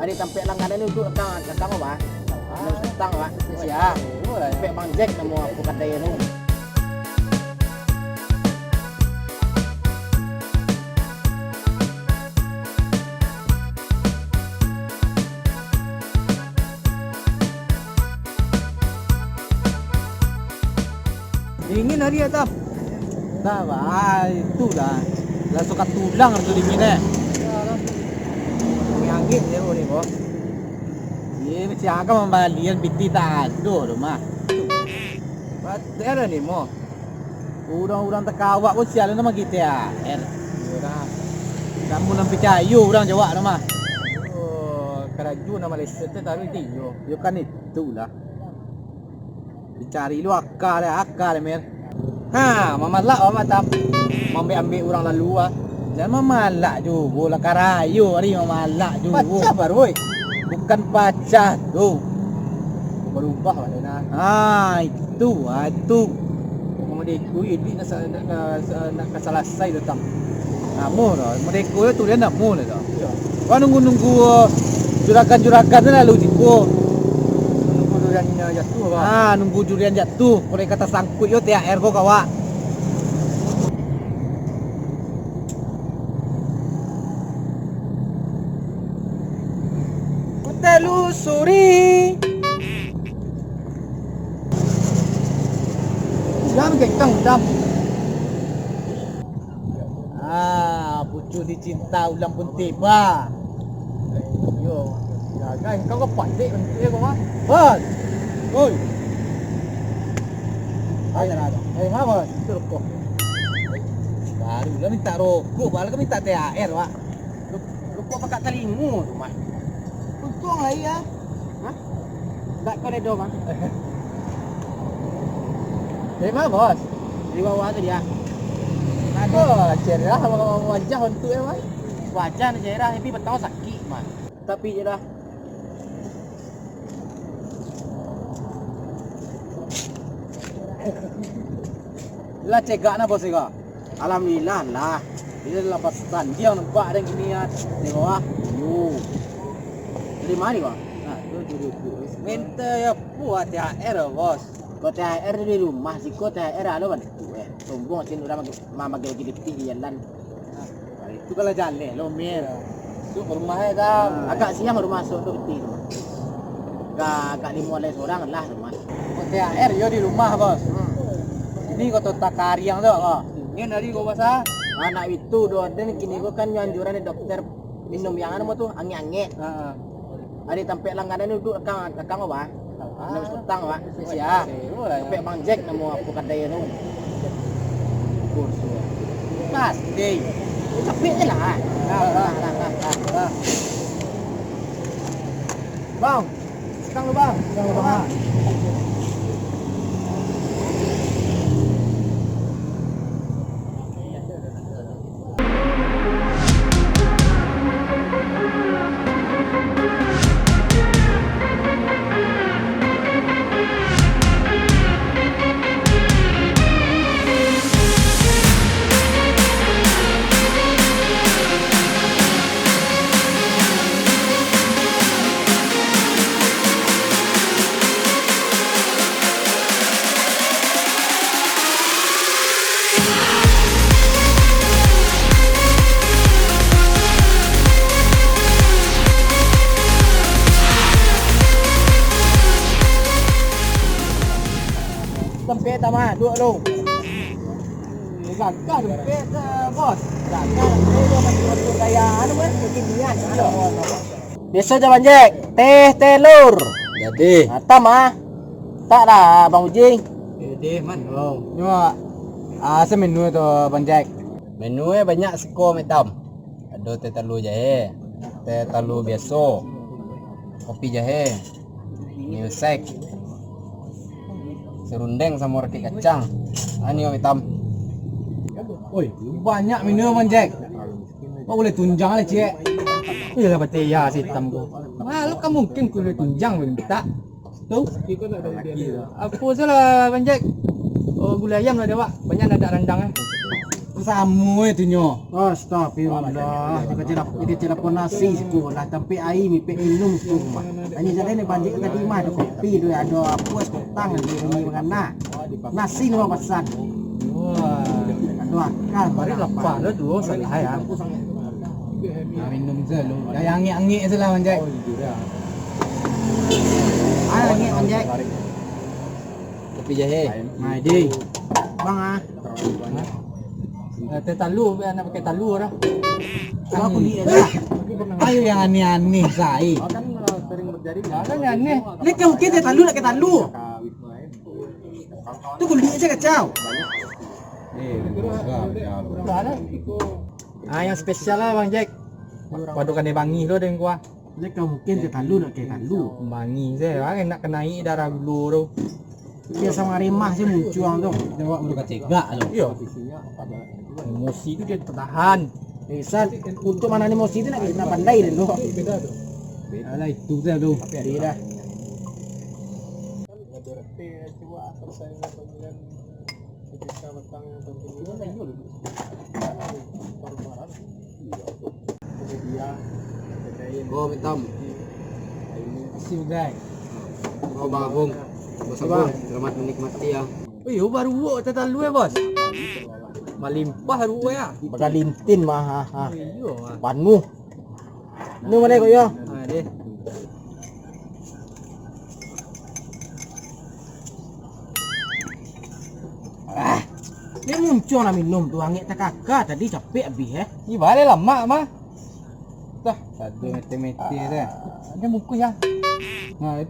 Ada sampai langganan itu akang apa? Tang apa? Siap. Sampai Bang Jack nemu aku kata itu. Dingin hari ya tap. Dah bah, itu dah. Lah suka tulang itu dinginnya. Ini angin dia ni bos. Ye mesti agak membalian biti tak ada rumah. Ada ni mo. Orang-orang terkawak pun sialan nama kita ya. Dah. Kamu nampi cayu orang Jawa nama. Oh, keraju nama Malaysia tu tapi dio. Yo kan itulah. Dicari lu akal mer. Ha, mamalak mama tap. Ambil orang lalu ah. Jangan mamalak ju, bola karayu hari mamalak ju. Baca baru oi. Bukan pacah tu. Berubah lah nak. Ah, itu. Mereka ini nak selesai datang. Namu dah. Mereka tu dia namu dah. Kau nunggu juragan-juragan tu lalu jiko. Nunggu durian jatuh apa? Ah, nunggu durian jatuh. Kau kata sangkut yo THR kau kawa. Telusuri. Jangan kekang dam. Ah, pucuk dicinta ulang pun tiba. Yo, jaga kau kau pandai dia kau mah. Bos. Oi. Ada ada. Mana bos? Itu rokok. Baru lah minta rokok, baru kau minta THR, Pak. Rokok pakai telingu rumah. Untung lah ya. Hah? Tak kau redo mah. Dari mana bos? Dari bawah tu dia. Oh, cerah wajah untuk ya, Pak. Wajah ni cerah tapi betul sakit mah. Tapi je dah. Lah cegak na bos ika. Alhamdulillah lah. Dia lepas dia nampak ada gini ya. Di bawah. Yo. Dari mana bang? Nah, tu. Minta ya buat THR bos. Kau THR di rumah sih kau THR ada kan itu sombong sih udah mama gede di jalan. Itu kalau jalan lo mer. Itu rumahnya dah agak siang rumah masuk tu betul. Agak dimulai seorang lah rumah. Kau THR yo di rumah bos. Ini kau tak kariang tu kau. Ini dari kau bahasa. Anak itu doa dan kini kau kan anjuran dokter minum yang anu tu angin-angin. Ada sampai langganan itu akang apa? Nemu utang pak. Siap. Sampai Bang Jack nemu aku kata itu. Kursus. Pasti. Capek je lah. Bang, sekarang lu bang. Tempat tama, dua lu. Gagal tempat bos. Gagal dia macam gaya anu kan kekinian. Biasa je Bang Jack. Teh telur. Jadi. Atam ah. Tak dah Bang Ujing. Jadi man. Oh. Cuma asa menu tu Bang Jack. Menu banyak seko metam. Ada teh telur jahe, teh telur biasa, kopi jahe, milsek, serundeng sama roti kacang. Ani metam. Oi, banyak menu Bang Jack. Kau boleh tunjang lah cik. Iyalah bataya si hitam tu. Malu kan mungkin ku boleh tunjang boleh tak? Tu? Apa salah Bang Jack? Oh, gula ayam lah dia pak. Banyak ada rendang eh. Sama itu nyo. Astagfirullah. Dia tidak pernah nasi sekolah tapi air mi pe minum semua. Hanya jadi ni banjir tadi mah ada kopi tu ada apa es kotang di mana. Nasi ni pesan. Wah. Ada akal. Mari lapar dah tu salah ya. Nah, minum je lu. Dah angin-angin je lah Jack. Ah lagi anjay. Kopi jahe. Mai di. Bang ah. Teh talu nak pakai talu dah. Aku ni dah. Ayo yang aneh-aneh sai. Kan sering terjadi. Kan aneh. Lek kau kita talu nak ke talu. Tu kulit aja kacau. Yang spesial lah Bang Jack. Padukan dia bangi tu dengan kuah. Lek kau mungkin ke talu nak ke talu. Bangi je, bang nak kenai darah dulu tu. Dia sama rimah je muncul tu. Tengok muka cegak tu. Iya. Emosi tu dia tertahan. Bisa untuk mana emosi tu nak pandai dulu. Alah itu je tu. Dia dah. Oh, hitam. Kasih guys. Oh, Bang Agung. Bos Agung, selamat menikmati ya. Oh, baru buat teh talu bos. Malimpah baru buat ya. Bakal lintin mah ha. Iya. Panmu. Ni mana kau ya? Ha deh. Dia muncul nak minum tu angin tak kakak tadi capek habis Ni balik lama mah. Dah, satu meti-meti dah. Ada muka ya. Nah,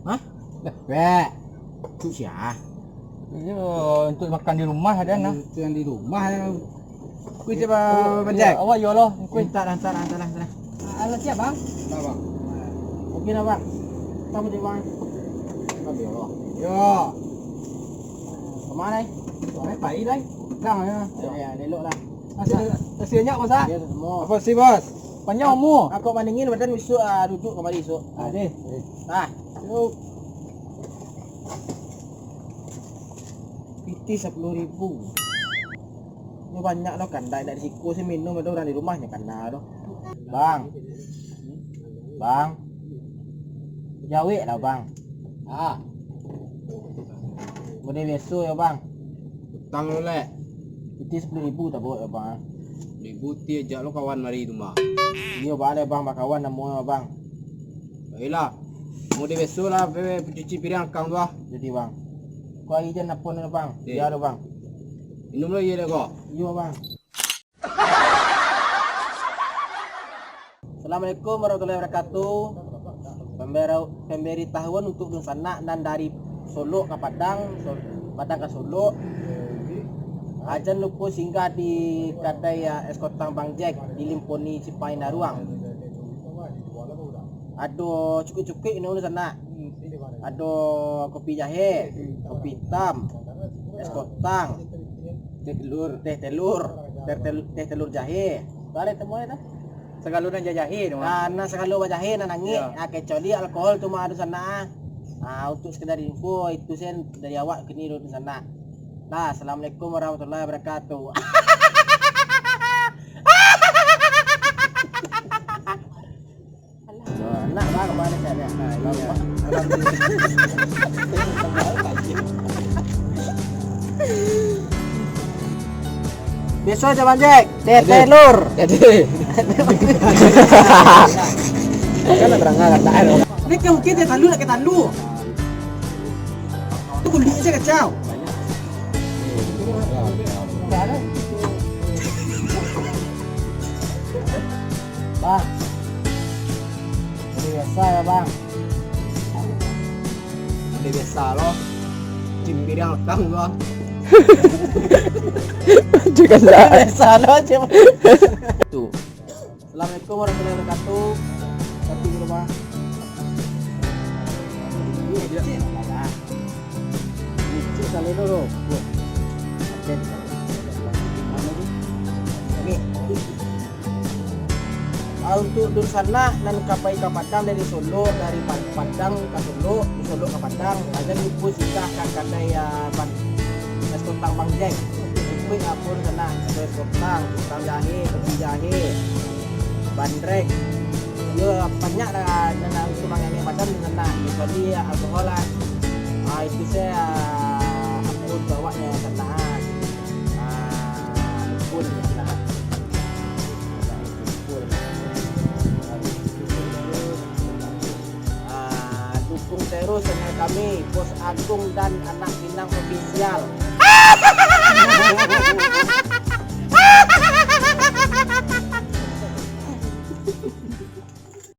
Hah? dah, wek. Tu sia. Yo, untuk makan di rumah ada nah. Itu yang di rumah. Kuih coba Jack. Awak yo loh, kuih. Entar. Alat siap bang? Tak, Bang. Okey dah bang. Kamu di bang. Yo. Kemana ni? Mai pai đây. Đang rồi. Ya, elok lah. Hasilnya apa sah? Dia semua. Apa sih bos? Panjang mu. Aku maningin badan besok duduk kembali esok. Ada. Nah, yuk. PT 10.000. Ini banyak loh kan, dari siku sih minum ada orang di rumahnya kan loh. Bang. Jawi lah bang. Ah, Boleh besok ya bang. utang lu lek. PT 10.000 tak boleh ya bang. Dibuti ajak lu kawan mari rumah. Iya balik bang, bakawan nama bang. Baiklah. Mau di besok lah, cuci piring kang tu ah. Jadi bang. Kau izin apa ni bang? Ya ada bang. Minum lu iya deh kok. Iya bang. Assalamualaikum warahmatullahi wabarakatuh. Pemberitahuan untuk Nusana dan dari Solo ke Padang, Padang ke Solo. Jangan lupa singgah di kedai es kotang Bang Jack di Limponi Cipai Naruang. Ada cukup-cukup ini sana. Ada kopi jahe, kopi hitam, es kotang, teh telur jahe. Ada semua itu. Segalunan jajahi tu. Karena segala jahe nan angin, kecuali alkohol cuma ada sana. Untuk sekedar info itu sen dari awak ke ni di sana. Nah, assalamualaikum warahmatullahi wabarakatuh. Nak bang kemana saya? Besok aja Bang Jack, telur. Jadi. Kan terangkan kataan. Ini kau kita talu nak kita talu. Tu kulit aja kacau. Bang. Ini biasa ya bang. Ini biasa loh. Cuci piring kang tu ah. Juga biasa loh cuma. Tuh. Assalamualaikum warahmatullahi wabarakatuh. Tapi dulu bang. Ini kali dulu. Untuk di sana dan kapai ke Padang dari Solo, dari Padang ke Solo, di Solo ke Padang, ada lupa singgah ke kedai es kotang Bang Jack. kopi apun kena kue sotang jahe kopi jahe bandrek yo banyak dah nana cuma yang macam kena jadi alkohol lah itu saya apun bawanya kena apun kena dukung terus channel kami Bos Agung dan Anak Pinang Official.